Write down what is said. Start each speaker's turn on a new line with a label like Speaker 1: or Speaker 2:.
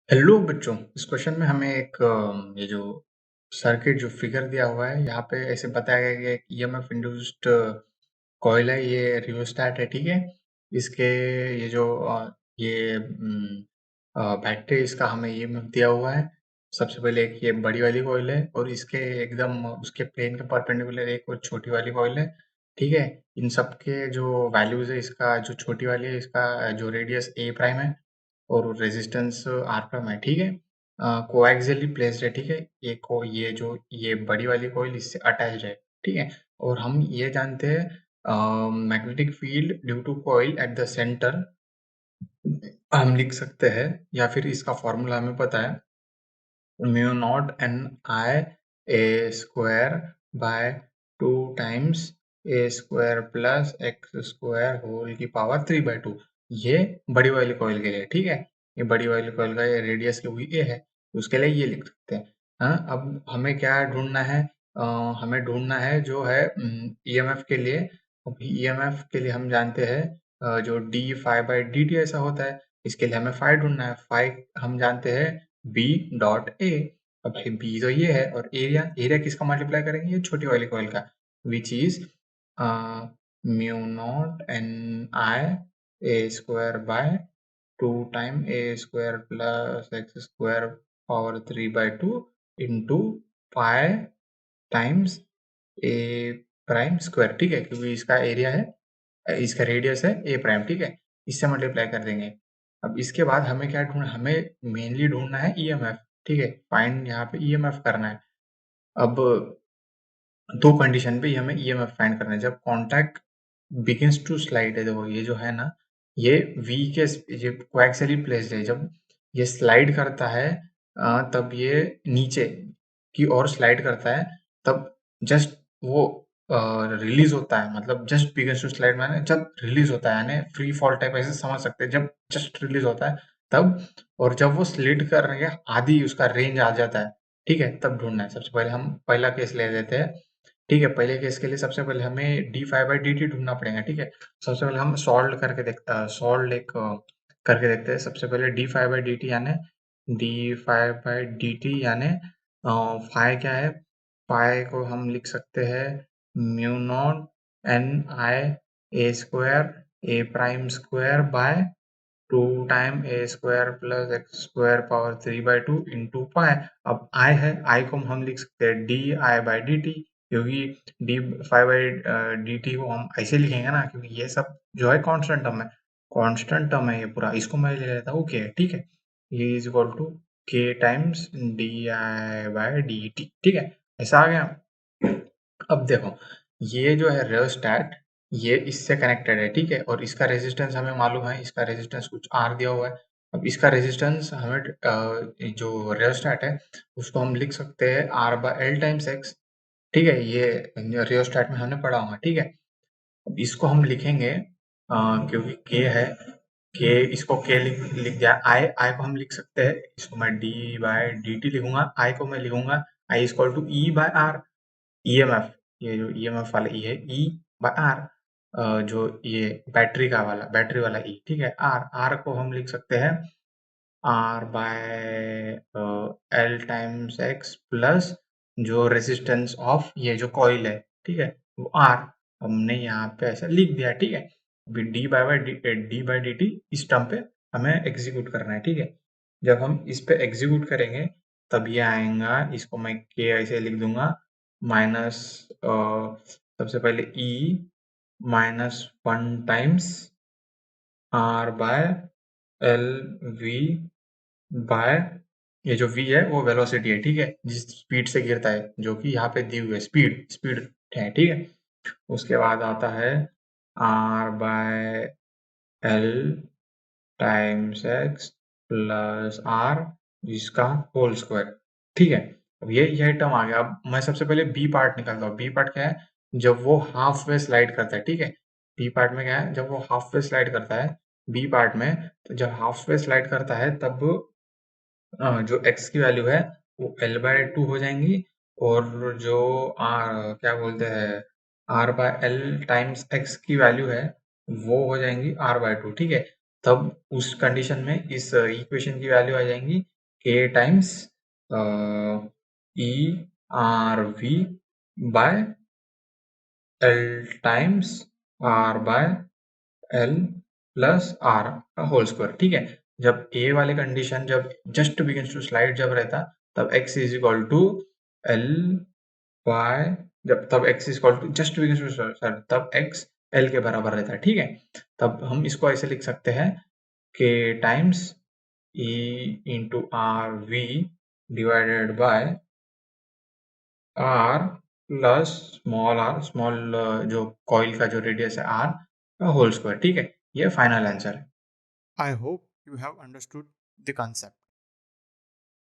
Speaker 1: Hello बच्चों, इस question में हमें एक ये जो सर्किट जो फिगर दिया हुआ है यहाँ पे ऐसे बताया गया है कि ईएमएफ इंड्यूस्ड कॉइल है, ये रियोस्टैट है। ठीक है, इसके ये जो ये बैटरी इसका हमें ईएमएफ दिया हुआ है। सबसे पहले एक ये बड़ी वाली कॉइल है और इसके एकदम उसके प्लेन के परपेंडिकुलर एक और छोटी वाली कॉइल है। ठीक है, इन सब के जो वैल्यूज है, इसका जो छोटी वाली है इसका जो रेडियस ए प्राइम है और रेजिस्टेंस आर प्राइम है। ठीक है, कोएक्सियली प्लेस्ड है। ठीक है, ये जो ये बड़ी वाली कॉइल इससे अटैच्ड है। ठीक है, और हम ये जानते हैं magnetic field due to coil at the centre हम लिख सकते हैं, या फिर इसका फॉर्मूला हमें पता है, mu naught N I A square by 2 times a square plus x square whole की पावर 3/2। ये बड़ी वाली कॉइल के लिए। ठीक है, ये बड़ी वाली कॉइल का ये रेडियस जो ये है, उसके लिए ये लिख सकते हैं। हाँ, अब हमें क्या ढूंढना है? हमें ढूंढना है जो है ईएमएफ के लिए। अब ईएमएफ के लिए हम जानते हैं जो d phi by D t ऐसा होता है। इसके लिए हमें फाई ढूंढना है। फाई हम जानते हैं बी डॉट ए। अब भाई बी तो ये है, और एरिया एरिया किसका मल्टीप्लाई करेंगे? ये छोटी वाली कॉइल का, which is mu naught N I A square by 2 time A square plus x square power 3/2 into pi times A prime square. ठीक है, क्योंकि इसका एरिया है, इसका रेडियस है ए प्राइम। ठीक है, इससे मल्टीप्लाई कर देंगे। अब इसके बाद हमें क्या ढूंढना? हमें मेनली ढूंढना है ईएमएफ। ठीक है, फाइंड यहाँ पे ईएमएफ करना है। अब दो कंडीशन पे हमें ईएमएफ फाइंड करना है। जब कॉन्टैक्ट बिगिंस टू स्लाइड है, देखो ये जो है ना, ये वी के ये कोएक्सियली प्लेस्ड है। जब ये स्लाइड करता है तब ये नीचे की ओर स्लाइड करता है, तब जस्ट वो रिलीज होता है। मतलब जस्ट बिगिंस टू स्लाइड माने जब रिलीज होता है, यानी फ्री फॉल टाइप ऐसे समझ सकते हैं। जब जस्ट रिलीज होता है तब, और जब वो स्लिड कर रही है आधी उसका रेंज आ जाता है। ठीक है, तब ढूंढना है। सबसे पहले हम पहला केस ले लेते हैं। ठीक है, पहले केस के लिए सबसे पहले हमें D phi by D T ढूंढना पड़ेगा। ठीक है, सबसे पहले हम सॉल्व एक करके देखते हैं। सबसे पहले D phi by D T यानी D phi by D T यानी फाइ क्या है? फाइ को हम लिख सकते हैं mu naught N I A square A prime square by 2 time A square plus x square power 3/2 into pi. अब आई है, आई को हम लिख सकते हैं D I by D T, क्योंकि D phi by D T को हम ऐसे लिखेंगे ना, क्योंकि ये सब जो है कांस्टेंट टर्म है। कांस्टेंट टर्म है ये पूरा, इसको मैं ले लेता हूँ के। ठीक है, ये इज इक्वल टू के times D I by D T. ठीक है, ऐसा आ गया। अब देखो, ये जो है रियोस्टैट, ये इससे कनेक्टेड है। ठीक है, और इसका रेजिस्टेंस हमें मालूम है, इसका रेजिस्टेंस कुछ आर दिया हुआ है। अब इसका रेजिस्टेंस हमें जो रियोस्टैट है उसको हम लिख सकते हैं R by L times x. ठीक है, ये रियोस्टैट में हमने पढ़ा होगा। ठीक है, अब इसको हम लिखेंगे क्योंकि के है, के इसको के लिख लिख दिया। आई आई को हम लिख सकते हैं, इसको मैं डी बाय डी टी लिखूंगा। आई को मैं लिखूंगा I equal to E by R. EMF, ये जो ईएमएफ वाला ई है, ई बाय आर, जो ये बैटरी वाला ई। ठीक है, आर आर को हम लिख सकते हैं R by L times x plus जो रेजिस्टेंस ऑफ ये जो कॉइल है। ठीक है, वो आर हमने यहाँ पे ऐसा लिख दिया। ठीक है, अभी डी बाई डी टी इस टर्म पे हमें एग्जीक्यूट करना है। ठीक है, जब हम इस पे एग्जीक्यूट करेंगे तब ये आएगा, इसको मैं के ऐसे लिख दूंगा माइनस सबसे पहले E minus 1 times R by L V by, ये जो v है वो वेलोसिटी है। ठीक है, जिस स्पीड से गिरता है, जो कि यहाँ पे दी हुई है स्पीड स्पीड है। ठीक है, उसके बाद आता है r by L times x plus R जिसका होल स्क्वायर। ठीक है, अब ये टर्म आ गया। अब मैं सबसे पहले बी पार्ट निकालता हूँ। बी पार्ट क्या है? जब वो हाफ वे स्लाइड करता है। ठीक है, बी पार्ट में क्या है? जब वो हाफ वे स्लाइड करता है बी पार्ट में, तो जब हाफ वे स्लाइड करता है तब जो x की वैल्यू है वो L/2 हो जाएंगी, और जो क्या बोलते हैं R/L टाइम्स x की वैल्यू है वो हो जाएंगी R/2। ठीक है, तब उस कंडीशन में इस इक्वेशन की वैल्यू आ जाएंगी K times E R V by L times R by L plus R का होल स्क्वायर। ठीक है, जब A वाले कंडीशन जब जस्ट बिगिंस टू स्लाइड जब रहता तब x is equal to L by जब तब x is equal to just begins to slide तब x L के बराबर रहता है। ठीक है, तब हम इसको ऐसे लिख सकते हैं K times E into R V divided by R plus small जो कॉइल का जो रेडियस है R का होल स्क्वायर। ठीक है, ये फाइनल आंसर है।
Speaker 2: I hope you have understood the concept.